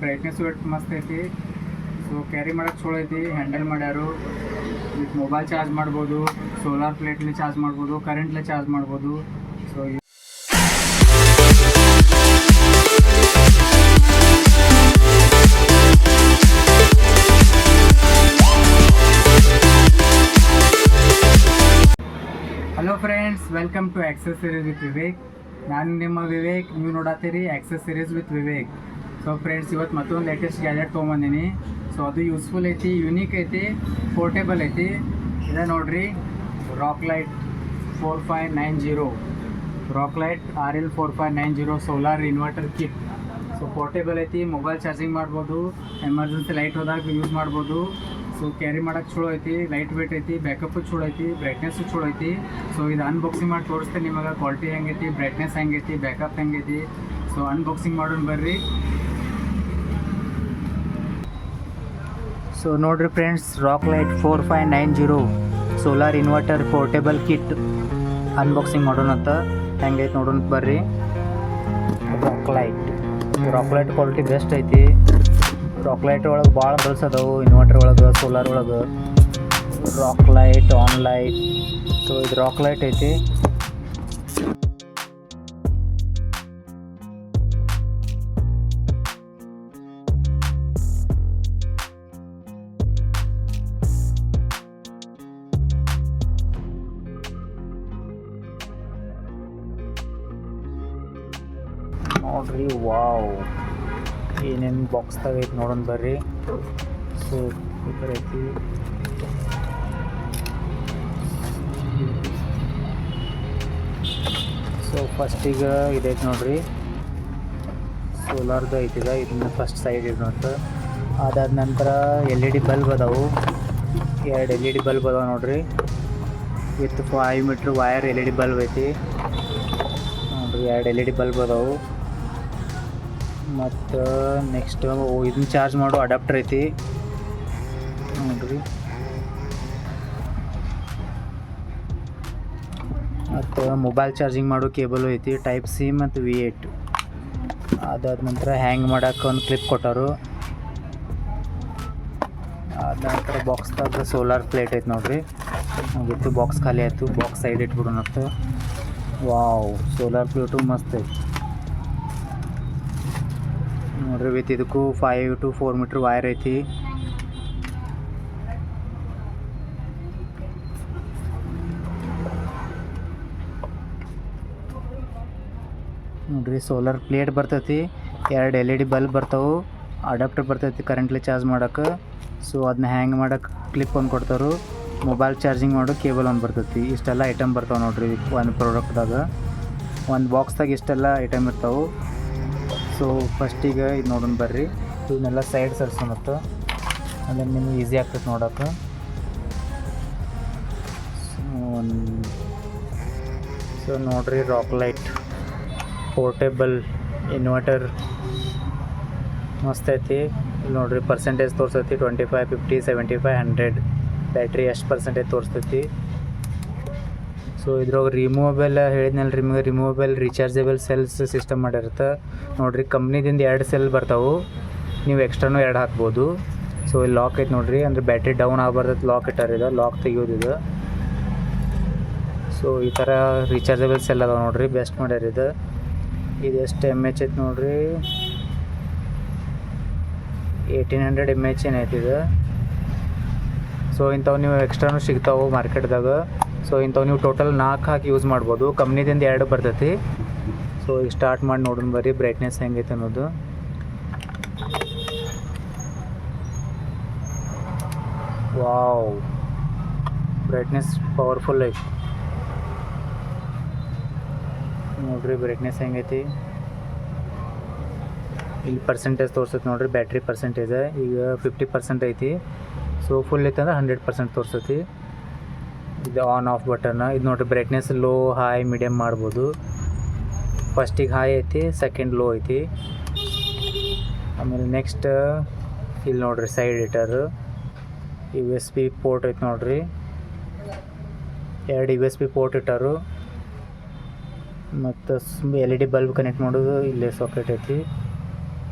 Brightness ಮಸ್ತ್ ಐತಿ. So carry ಮಾಡೋಕ್ಕೆ ಚಲೋ ಐತಿ. ಹ್ಯಾಂಡಲ್ ಮಾಡ್ಯಾರು. ವಿತ್ ಮೊಬೈಲ್ ಚಾರ್ಜ್ ಮಾಡ್ಬೋದು, ಸೋಲಾರ್ ಪ್ಲೇಟ್ಲಿ ಚಾರ್ಜ್ ಮಾಡ್ಬೋದು, ಕರೆಂಟ್ಲಿ ಚಾರ್ಜ್ ಮಾಡ್ಬೋದು. So hello friends, welcome to accessories with Vivek. ನಾನು ನಿಮ್ಮ ವಿವೇಕ್, ನೀವು ನೋಡತ್ತೀರಿ accessories with Vivek. So friends, ಇವತ್ತು ಮತ್ತೊಂದು ಲೇಟೆಸ್ಟ್ ಗ್ಯಾಜೆಟ್ ತೊಗೊಂಬಂದೀನಿ. ಸೊ ಅದು ಯೂಸ್ಫುಲ್ ಐತಿ, ಯುನೀಕ್ ಐತಿ, ಪೋರ್ಟೇಬಲ್ ಐತಿ. ಇದೆ ನೋಡ್ರಿ, Rocklight 4590 Rocklight RL4590 solar inverter kit. So portable ಐತಿ, ಮೊಬೈಲ್ ಚಾರ್ಜಿಂಗ್ ಮಾಡ್ಬೋದು, ಎಮರ್ಜೆನ್ಸಿ ಲೈಟ್ ಹೋದಾಗ ಯೂಸ್ ಮಾಡ್ಬೋದು. ಸೊ ಕ್ಯಾರಿ ಮಾಡೋಕ್ಕೆ ಚಲೋ ಐತಿ, ಲೈಟ್ ವೇಟ್ ಐತಿ, ಬ್ಯಾಕಪ್ಪು ಚಲೋ ಐತಿ, ಬ್ರೈಟ್ನೆಸ್ಸು ಚಲೋ ಐತಿ. ಸೊ ಇದು ಅನ್ಬಾಕ್ಸಿಂಗ್ ಮಾಡಿ ತೋರಿಸ್ತೇನೆ ನಿಮಗೆ. ಕ್ವಾಲಿಟಿ ಹೆಂಗೈತಿ, ಬ್ರೈಟ್ನೆಸ್ ಹೆಂಗೈತಿ, ಬ್ಯಾಕಪ್ ಹೆಂಗೈತಿ. ಸೊ ಅನ್ಬಾಕ್ಸಿಂಗ್ ಮಾಡೋಣ ಬರ್ರಿ. ಸೊ ನೋಡಿರಿ friends, Rocklight 4590 solar inverter portable kit unboxing ಮಾಡೋಣ ಅಂತ. ಹೆಂಗೈತೆ ನೋಡೋಣ ಬರ್ರಿ. ರಾಕ್ಲೈಟ್ ಕ್ವಾಲಿಟಿ ಬೆಸ್ಟ್ ಐತಿ. ರಾಕ್ಲೈಟ್ ಒಳಗೆ ಭಾಳ ಬಲ್ಸ್ ಅದಾವು, ಇನ್ವರ್ಟರ್ ಒಳಗೆ, ಸೋಲಾರ್ ಒಳಗೆ. ರಾಕ್ಲೈಟ್ ಆನ್ಲೈಟ್. ಸೊ ಇದು ರಾಕ್ಲೈಟ್ ಐತಿ. ನೋಡ್ರಿ, ವಾವ್, ಏನೇನು ಬಾಕ್ಸ್ದಾಗ ಐತಿ ನೋಡೋಣ ಬರ್ರಿ. ಸೊ ಈ ಥರ ಐತಿ. ಸೊ ಫಸ್ಟಿಗೆ ಇದೈತಿ ನೋಡ್ರಿ, ಸೋಲಾರ್ದು ಐತಿದ. ಇದನ್ನ ಫಸ್ಟ್ ಸೈಡ್ ಇರೋಂಥ. ಅದಾದ ನಂತರ LED ಬಲ್ಬ್ ಅದಾವು, 2 LED ಬಲ್ಬ್ ಅದಾವೆ ನೋಡ್ರಿ. With 5 metre wire LED bulb ಐತಿ ನೋಡ್ರಿ. 2 LED ಬಲ್ಬ್ ಅದಾವು. ಮತ್ತು ನೆಕ್ಸ್ಟ್ ಇದನ್ನ ಚಾರ್ಜ್ ಮಾಡೋ ಅಡಾಪ್ಟರ್ ಐತಿ ನೋಡ್ರಿ. ಮತ್ತು ಮೊಬೈಲ್ ಚಾರ್ಜಿಂಗ್ ಮಾಡೋ ಕೇಬಲು ಐತಿ, ಟೈಪ್ C ಮತ್ತು V8. ಅದಾದ ನಂತರ ಹ್ಯಾಂಗ್ ಮಾಡೋಕೆ ಒಂದು ಕ್ಲಿಪ್ ಕೊಟ್ಟರು. ಅದ ನಂತರ ಬಾಕ್ಸ್ದಾಗ ಸೋಲಾರ್ ಪ್ಲೇಟ್ ಐತಿ ನೋಡ್ರಿ. ಮುಗೀತು, ಬಾಕ್ಸ್ ಖಾಲಿ ಆಯಿತು. ಬಾಕ್ಸ್ ಸೈಡ್ ಇಟ್ಬಿಡೋಣ. ವಾವ್, ಸೋಲಾರ್ ಪ್ಲೇಟು ಮಸ್ತ್ ಐತಿ ನೋಡ್ರಿ. ವಿತ್ ಇದಕ್ಕೂ 5 to 4 ಮೀಟ್ರ್ ವೈರ್ ಐತಿ. ನೋಡ್ರಿ, ಸೋಲಾರ್ ಪ್ಲೇಟ್ ಬರ್ತೈತಿ, 2 LED ಬಲ್ಬ್ ಬರ್ತಾವೆ, ಅಡಾಪ್ಟರ್ ಬರ್ತೈತಿ ಕರೆಂಟ್ಲಿ ಚಾರ್ಜ್ ಮಾಡೋಕೆ. ಸೊ ಅದನ್ನ ಹ್ಯಾಂಗ್ ಮಾಡೋಕೆ ಕ್ಲಿಪ್ ಒಂದು ಕೊಡ್ತಾರೆ. ಮೊಬೈಲ್ ಚಾರ್ಜಿಂಗ್ ಮಾಡೋ ಕೇಬಲ್ ಒಂದು ಬರ್ತೈತಿ. ಇಷ್ಟೆಲ್ಲ ಐಟಮ್ ಬರ್ತಾವೆ ನೋಡ್ರಿ ಒಂದು ಪ್ರಾಡಕ್ಟ್ದಾಗ. ಒಂದು ಬಾಕ್ಸ್ದಾಗ ಇಷ್ಟೆಲ್ಲ ಐಟಮ್ ಇರ್ತಾವೆ. ಸೊ ಫಸ್ಟಿಗೆ ಇದು ನೋಡೋಣ ಬರ್ರಿ. ಇವನ್ನೆಲ್ಲ ಸೈಡ್ ಸರ್ಸೋಣತ್ತು, ಅಂದರೆ ನಿಮ್ಗೆ ಈಸಿ ಆಗ್ತೈತೆ ನೋಡೋಕೆ. ಸೊ ನೋಡ್ರಿ, ರಾಕ್ಲೈಟ್ ಪೋರ್ಟೇಬಲ್ ಇನ್ವರ್ಟರ್ ಮಸ್ತ್ ಐತಿ. ಇಲ್ಲಿ ನೋಡ್ರಿ, ಪರ್ಸೆಂಟೇಜ್ ತೋರಿಸ್ತೈತಿ 25, 50, 75, 100. ಬ್ಯಾಟ್ರಿ ಎಷ್ಟು ಪರ್ಸೆಂಟೇಜ್ ತೋರಿಸ್ತೈತಿ. ಸೊ ಇದ್ರೊಳಗೆ ರಿಮೂವಬಲ್ ಹೇಳಿದ್ನಲ್ಲ ರೀ ನಿಮಗೆ, ರಿಮೂವಬಲ್ ರೀಚಾರ್ಜೇಬಲ್ ಸೆಲ್ಸ್ ಸಿಸ್ಟಮ್ ಮಾಡಿರುತ್ತೆ ನೋಡ್ರಿ. ಕಂಪ್ನಿದಿಂದ 2 ಸೆಲ್ ಬರ್ತಾವೆ, ನೀವು ಎಕ್ಸ್ಟ್ರಾನು 2 ಹಾಕ್ಬೋದು. ಸೊ ಇಲ್ಲಿ ಲಾಕ್ ಐತೆ ನೋಡ್ರಿ, ಅಂದರೆ ಬ್ಯಾಟ್ರಿ ಡೌನ್ ಆಗಬಾರ್ದು ಲಾಕ್ ಇಟ್ಟಾರಿದೆ, ಲಾಕ್ ತೆಗಿಯೋದಿದೆ. ಸೊ ಈ ಥರ ರೀಚಾರ್ಜೇಬಲ್ ಸೆಲ್ ಅದಾವೆ ನೋಡ್ರಿ, ಬೆಸ್ಟ್ ಮಾಡ್ಯಾರಿದೆ. ಇದು ಎಷ್ಟು mAh ಐತೆ ನೋಡ್ರಿ, 1800 mAh ಏನೈತಿದೆ. ಸೊ ಇಂಥವು ನೀವು ಎಕ್ಸ್ಟ್ರಾನು ಸಿಗ್ತಾವೆ ಮಾರ್ಕೆಟ್ದಾಗ. ಸೊ ಇಂಥವು ನೀವು ಟೋಟಲ್ 4 ಹಾಕಿ ಯೂಸ್ ಮಾಡ್ಬೋದು. ಕಂಪ್ನಿದಿಂದ 2 ಬರ್ತೈತಿ. ಸೊ ಈಗ ಸ್ಟಾರ್ಟ್ ಮಾಡಿ ನೋಡೋಣ ಬರ್ರಿ, ಬ್ರೈಟ್ನೆಸ್ ಹೆಂಗೈತೆ ಅನ್ನೋದು. ವಾವ್, ಬ್ರೈಟ್ನೆಸ್ ಪವರ್ಫುಲ್ ಐತಿ ನೋಡ್ರಿ. ಬ್ರೈಟ್ನೆಸ್ ಹೆಂಗೈತಿ, ಇಲ್ಲಿ ಪರ್ಸೆಂಟೇಜ್ ತೋರಿಸ್ತೈತಿ ನೋಡ್ರಿ. ಬ್ಯಾಟ್ರಿ ಪರ್ಸೆಂಟೇಜ್ ಈಗ 50% ಐತಿ. ಸೊ ಫುಲ್ ಐತಂದ್ರೆ 100% ತೋರಿಸ್ತೈತಿ. ಇದು ಆನ್ ಆಫ್ ಬಟನ್. ಇದು ನೋಡಿರಿ, ಬ್ರೈಟ್ನೆಸ್ ಲೋ, ಹೈ, ಮೀಡಿಯಮ್ ಮಾಡ್ಬೋದು. ಫಸ್ಟಿಗೆ ಹೈ ಐತಿ, ಸೆಕೆಂಡ್ ಲೋ ಐತಿ. ಆಮೇಲೆ ನೆಕ್ಸ್ಟ್ ಇಲ್ಲಿ ನೋಡಿರಿ, ಸೈಡ್ ಹಿಟರು, USB ಪೋರ್ಟ್ ಐತಿ ನೋಡಿರಿ. 2 USB ಪೋರ್ಟ್ ಇಟ್ಟರು. ಮತ್ತು LED ಬಲ್ಬ್ ಕನೆಕ್ಟ್ ಮಾಡೋದು ಇಲ್ಲೇ ಸಾಕೆಟ್ ಐತಿ.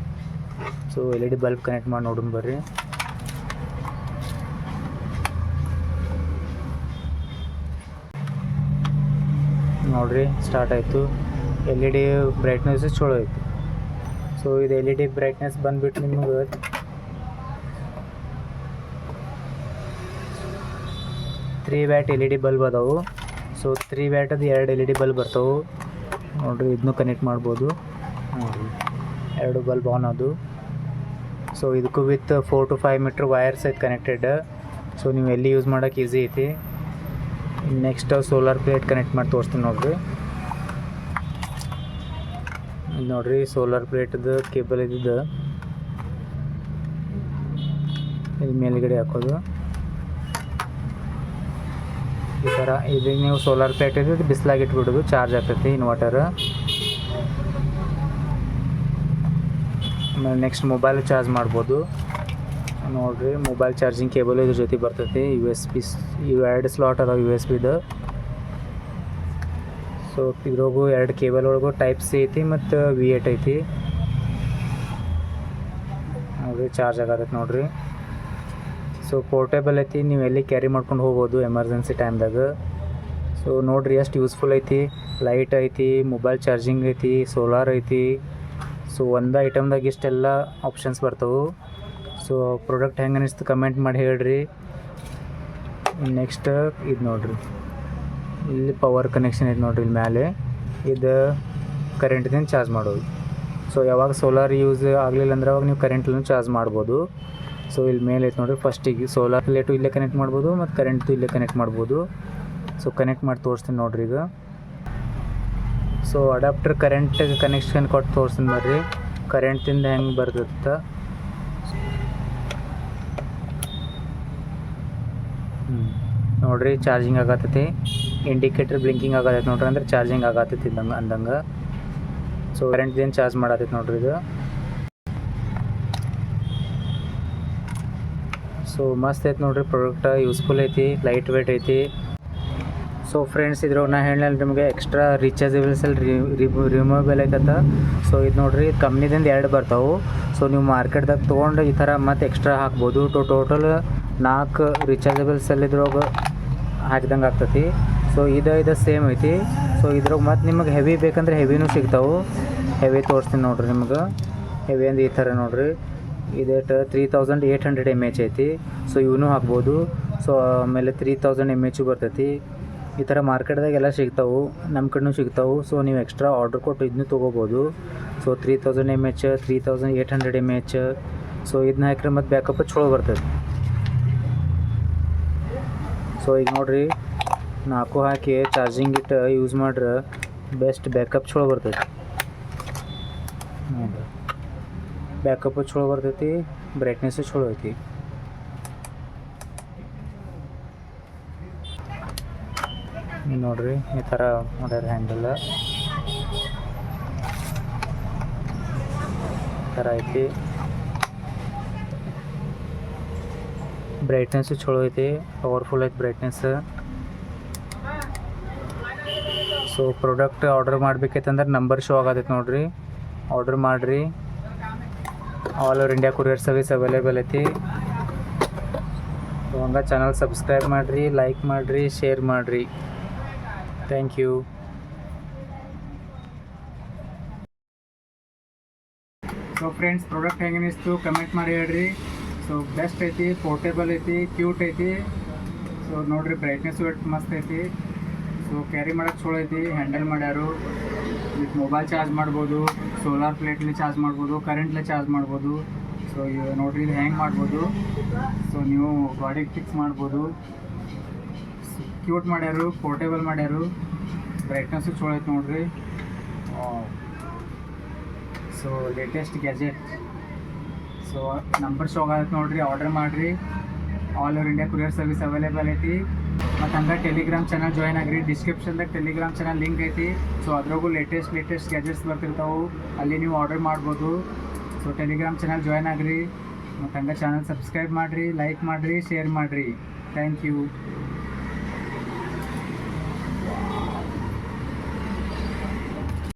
ಸೊ LED ಬಲ್ಬ್ ಕನೆಕ್ಟ್ ಮಾಡಿ ನೋಡೋಣ ಬರ್ರಿ. ನೋಡಿರಿ ಸ್ಟಾರ್ಟ್ ಆಯಿತು. LED ಬ್ರೈಟ್ನೆಸ್ ಚಲೋ ಐತಿ. ಸೊ ಇದು LED ಬ್ರೈಟ್ನೆಸ್ ಬಂದುಬಿಟ್ಟು ನಿಮಗೆ 3 ವ್ಯಾಟ್ LED ಬಲ್ಬ್ ಅದಾವು. ಸೊ 3 ವ್ಯಾಟದು 2 LED ಬಲ್ಬ್ ಬರ್ತಾವೆ ನೋಡಿರಿ. ಇದನ್ನು ಕನೆಕ್ಟ್ ಮಾಡ್ಬೋದು ನೋಡಿರಿ, 2 ಬಲ್ಬ್ ಆನ್ ಅದು. ಸೊ ಇದಕ್ಕೂ ವಿತ್ 4 to 5 ಮೀಟ್ರ್ ವೈರ್ಸ್ ಐತೆ ಕನೆಕ್ಟೆಡ್. ಸೊ ನೀವು ಎಲ್ಲಿ ಯೂಸ್ ಮಾಡೋಕೆ ಈಸಿ ಐತಿ. ನೆಕ್ಸ್ಟ್ ಸೋಲಾರ್ ಪ್ಲೇಟ್ ಕನೆಕ್ಟ್ ಮಾಡಿ ತೋರಿಸ್ತೀನಿ ನೋಡಿರಿ. ನೋಡಿರಿ ಸೋಲಾರ್ ಪ್ಲೇಟ್ದು ಕೇಬಲ್ ಇದ್ದಿದ್ದು ಇಲ್ಲಿ ಮೇಲ್ಗಡೆ ಹಾಕೋದು ಈ ಥರ. ಇದು ನೀವು ಸೋಲಾರ್ ಪ್ಲೇಟ್ ಇದ್ದು ಬಿಸಿಲಾಗಿ ಇಟ್ಬಿಡೋದು, ಚಾರ್ಜ್ ಆಗ್ತೈತಿ ಇನ್ವರ್ಟರ್. ಆಮೇಲೆ ನೆಕ್ಸ್ಟ್ ಮೊಬೈಲ್ ಚಾರ್ಜ್ ಮಾಡ್ಬೋದು ನೋಡಿರಿ. ಮೊಬೈಲ್ ಚಾರ್ಜಿಂಗ್ ಕೇಬಲ್ ಇದ್ರ ಜೊತೆ ಬರ್ತೈತಿ. USB ಇವು 2 ಸ್ಲಾಟ್ ಅದಾವೆ USB. ಸೊ ಇದ್ರಾಗೂ 2 ಕೇಬಲ್ ಒಳಗೂ Type C ಐತಿ ಮತ್ತು V8 ಐತಿ ನೋಡಿರಿ. ಚಾರ್ಜ್ ಆಗತೈತಿ ನೋಡಿರಿ. ಸೊ ಪೋರ್ಟೇಬಲ್ ಐತಿ, ನೀವು ಎಲ್ಲಿ ಕ್ಯಾರಿ ಮಾಡ್ಕೊಂಡು ಹೋಗ್ಬೋದು ಎಮರ್ಜೆನ್ಸಿ ಟೈಮ್ದಾಗ. ಸೊ ನೋಡಿರಿ ಎಷ್ಟು ಯೂಸ್ಫುಲ್ ಐತಿ. ಲೈಟ್ ಐತಿ, ಮೊಬೈಲ್ ಚಾರ್ಜಿಂಗ್ ಐತಿ, ಸೋಲಾರ್ ಐತಿ. ಸೊ ಒಂದು ಐಟಮ್ದಾಗ ಇಷ್ಟೆಲ್ಲ ಆಪ್ಷನ್ಸ್ ಬರ್ತವೆ. ಸೊ ಪ್ರಾಡಕ್ಟ್ ಹೆಂಗೆ ಅನಿಸ್ತು ಕಮೆಂಟ್ ಮಾಡಿ ಹೇಳ್ರಿ. ನೆಕ್ಸ್ಟ್ ಇದು ನೋಡಿರಿ, ಇಲ್ಲಿ ಪವರ್ ಕನೆಕ್ಷನ್ ಐತೆ ನೋಡಿರಿ. ಇಲ್ಲಿ ಮೇಲೆ ಇದು ಕರೆಂಟ್ದಿಂದ ಚಾರ್ಜ್ ಮಾಡೋದು. ಸೊ ಯಾವಾಗ ಸೋಲಾರ್ ಯೂಸ್ ಆಗಲಿಲ್ಲ ಅಂದ್ರೆ ಅವಾಗ ನೀವು ಕರೆಂಟ್ಲೂ ಚಾರ್ಜ್ ಮಾಡ್ಬೋದು. ಸೊ ಇಲ್ಲಿ ಮೇಲೆ ಐತೆ ನೋಡಿರಿ. ಫಸ್ಟಿಗೆ ಸೋಲಾರ್ ಪ್ಲೇಟು ಇಲ್ಲೇ ಕನೆಕ್ಟ್ ಮಾಡ್ಬೋದು ಮತ್ತು ಕರೆಂಟ್ದು ಇಲ್ಲೇ ಕನೆಕ್ಟ್ ಮಾಡ್ಬೋದು. ಸೊ ಕನೆಕ್ಟ್ ಮಾಡಿ ತೋರಿಸ್ತೀನಿ ನೋಡಿರಿ ಈಗ. ಸೊ ಅಡಾಪ್ಟರ್ ಕರೆಂಟಿಗೆ ಕನೆಕ್ಷನ್ ಕೊಟ್ಟು ತೋರಿಸ್ತೀನಿ ಬರ್ರಿ, ಕರೆಂಟಿಂದ ಹೆಂಗೆ ಬರ್ತದೆ. ನೋಡಿರಿ ಚಾರ್ಜಿಂಗ್ ಆಗತ್ತೈತಿ. ಇಂಡಿಕೇಟರ್ ಬ್ಲಿಂಕಿಂಗ್ ಆಗತೈತಿ ನೋಡ್ರಿ, ಅಂದ್ರೆ ಚಾರ್ಜಿಂಗ್ ಆಗತ್ತೈತಿ ಇದ್ದಂಗೆ ಅಂದಂಗೆ. ಸೊ ಕರೆಂಟ್ದೇನು ಚಾರ್ಜ್ ಮಾಡತ್ತೈತಿ ನೋಡ್ರಿ ಇದು. ಸೊ ಮಸ್ತ್ ಐತೆ ನೋಡಿರಿ ಪ್ರಾಡಕ್ಟ್, ಯೂಸ್ಫುಲ್ ಐತಿ, ಲೈಟ್ ವೇಟ್ ಐತಿ. ಸೊ ಫ್ರೆಂಡ್ಸ್ ಇದ್ರಾಗ ನಾ ಹೇಳಲ್ಲ ನಿಮಗೆ ಎಕ್ಸ್ಟ್ರಾ ರೀಚಾರ್ಜಬಲ್ ಸೆಲ್ ರಿಮೂವಬಲ್ ಐತತ್ತ. ಸೊ ಇದು ನೋಡಿರಿ ಕಂಪ್ನಿದಿಂದ 2 ಬರ್ತಾವೆ. ಸೊ ನೀವು ಮಾರ್ಕೆಟ್ದಾಗ ತೊಗೊಂಡು ಈ ಥರ ಮತ್ತು ಎಕ್ಸ್ಟ್ರಾ ಹಾಕ್ಬೋದು. ಟೋಟಲ್ 4 ರೀಚಾರ್ಜಬಲ್ ಸೆಲ್ ಇದ್ರಾಗ ಹಾಕಿದಂಗೆ ಆಗ್ತೈತಿ. ಸೊ ಇದು ಸೇಮ್ ಐತಿ. ಸೊ ಇದ್ರಾಗ ಮತ್ತು ನಿಮಗೆ ಹೆವಿ ಬೇಕಂದ್ರೆ ಹೆವಿನೂ ಸಿಗ್ತಾವೆ. ಹೆವಿ ತೋರಿಸ್ತೀನಿ ನೋಡಿರಿ ನಿಮ್ಗೆ. ಹೆವಿ ಅಂದ್ರೆ ಈ ಥರ ನೋಡಿರಿ, ಇದು 3800 mAh ಐತಿ. ಸೊ ಇವನು ಹಾಕ್ಬೋದು. ಸೊ ಆಮೇಲೆ 3000 mAh ಬರ್ತೈತಿ. ಈ ಥರ ಮಾರ್ಕೆಟ್ದಾಗ ಎಲ್ಲ ಸಿಗ್ತಾವೆ, ನಮ್ಮ ಕಡೆನೂ ಸಿಗ್ತಾವೆ. ಸೊ ನೀವು ಎಕ್ಸ್ಟ್ರಾ ಆರ್ಡ್ರ್ ಕೊಟ್ಟು ಇದನ್ನು ತೊಗೋಬೋದು. So 3000 mAh, 3800 mAh. ಸೊ ಇದನ್ನ ಹಾಕಿದ್ರೆ ಮತ್ತು ಬ್ಯಾಕಪ್ ಚಲೋ ಬರ್ತೈತಿ. ಸೊ ಈಗ ನೋಡಿರಿ 4 ಹಾಕಿ ಚಾರ್ಜಿಂಗ್ ಇಟ್ಟು ಯೂಸ್ ಮಾಡ್ರೆ ಬೆಸ್ಟ್ ಬ್ಯಾಕಪ್ ಚಲೋ ಬರ್ತೈತಿ. ನೋಡಿರಿ ಬ್ಯಾಕಪ್ಪು ಚಲೋ ಬರ್ತೈತಿ, ಬ್ರೈಟ್ನೆಸ್ಸು ಚಲೋ ಐತಿ. ನೋಡಿರಿ ಈ ಥರ ಮಾಡ್ಯಾರ ಹ್ಯಾಂಡಲ್ ಈ ಥರ ಐತಿ. ಬ್ರೈಟ್ನೆಸ್ಸು ಚಲೋ ಐತಿ, ಪವರ್ಫುಲ್ ಐತಿ ಬ್ರೈಟ್ನೆಸ್. ಸೊ ಪ್ರಾಡಕ್ಟ್ ಆರ್ಡರ್ ಮಾಡ್ಬೇಕೈತಂದ್ರೆ ನಂಬರ್ ಶೋ ಆಗತೈತಿ ನೋಡಿರಿ, ಆರ್ಡರ್ ಮಾಡಿರಿ. All over India courier service available ಐತಿ. ಸೊ ಹಂಗೆ ಚಾನಲ್ ಸಬ್ಸ್ಕ್ರೈಬ್ ಮಾಡಿರಿ, ಲೈಕ್ ಮಾಡಿರಿ, ಶೇರ್ ಮಾಡಿರಿ. Thank you. So friends product ಹೆಂಗೆ ಅನಿಸ್ತು ಕಮೆಂಟ್ ಮಾಡಿ ಹೇಳ್ರಿ. ಸೊ ಬೆಸ್ಟ್ ಐತಿ, ಪೋರ್ಟೇಬಲ್ ಐತಿ, ಕ್ಯೂಟ್ ಐತಿ. ಸೊ ನೋಡಿರಿ ಬ್ರೈಟ್ನೆಸ್ ಮಸ್ತ್ ಐತಿ. ಸೊ ಕ್ಯಾರಿ ಮಾಡೋಕ್ಕೆ ಚಲೋ ಐತಿ. ಹ್ಯಾಂಡಲ್ ಮಾಡ್ಯಾರು. ವಿತ್ ಮೊಬೈಲ್ ಚಾರ್ಜ್ ಮಾಡ್ಬೋದು, ಸೋಲಾರ್ ಪ್ಲೇಟ್ಲಿ ಚಾರ್ಜ್ ಮಾಡ್ಬೋದು, ಕರೆಂಟ್ಲಿ ಚಾರ್ಜ್ ಮಾಡ್ಬೋದು. ಸೊ ನೋಡಿರಿ ಇದು ಹ್ಯಾಂಗ್ ಮಾಡ್ಬೋದು. ಸೊ ನೀವು ಬಾಡಿಗೆ ಫಿಕ್ಸ್ ಮಾಡ್ಬೋದು. ಕ್ಯೂಟ್ ಮಾಡ್ಯಾರು, ಪೋರ್ಟೇಬಲ್ ಮಾಡ್ಯಾರು. ಬ್ರೈಟ್ನೆಸ್ಸು ಚಲೋ ಐತೆ ನೋಡಿರಿ. So latest gadget. So number show ಆಗತ್ತೆ ನೋಡಿರಿ, ಆರ್ಡರ್ ಮಾಡಿರಿ. All over India courier service available ಐತಿ. ಮತ್ತು ಹಂಗೆ ಟೆಲಿಗ್ರಾಮ್ ಚಾನಲ್ ಜಾಯ್ನ್ ಆಗಿರಿ. ಡಿಸ್ಕ್ರಿಪ್ಷನ್ದಾಗ ಟೆಲಿಗ್ರಾಮ್ ಚಾನಲ್ ಲಿಂಕ್ ಐತಿ. ಸೊ ಅದ್ರಾಗೂ ಲೇಟೆಸ್ಟ್ ಗ್ಯಾಜೆಟ್ಸ್ ಬರ್ತಿರ್ತಾವೆ, ಅಲ್ಲಿ ನೀವು ಆರ್ಡರ್ ಮಾಡ್ಬೋದು. ಸೊ ಟೆಲಿಗ್ರಾಮ್ ಚಾನಲ್ ಜಾಯ್ನ್ ಆಗಿರಿ. ಮತ್ತು ಹಂಗೆ ಚಾನಲ್ ಸಬ್ಸ್ಕ್ರೈಬ್ ಮಾಡಿರಿ, ಲೈಕ್ ಮಾಡಿರಿ, ಶೇರ್ ಮಾಡಿರಿ. Thank you.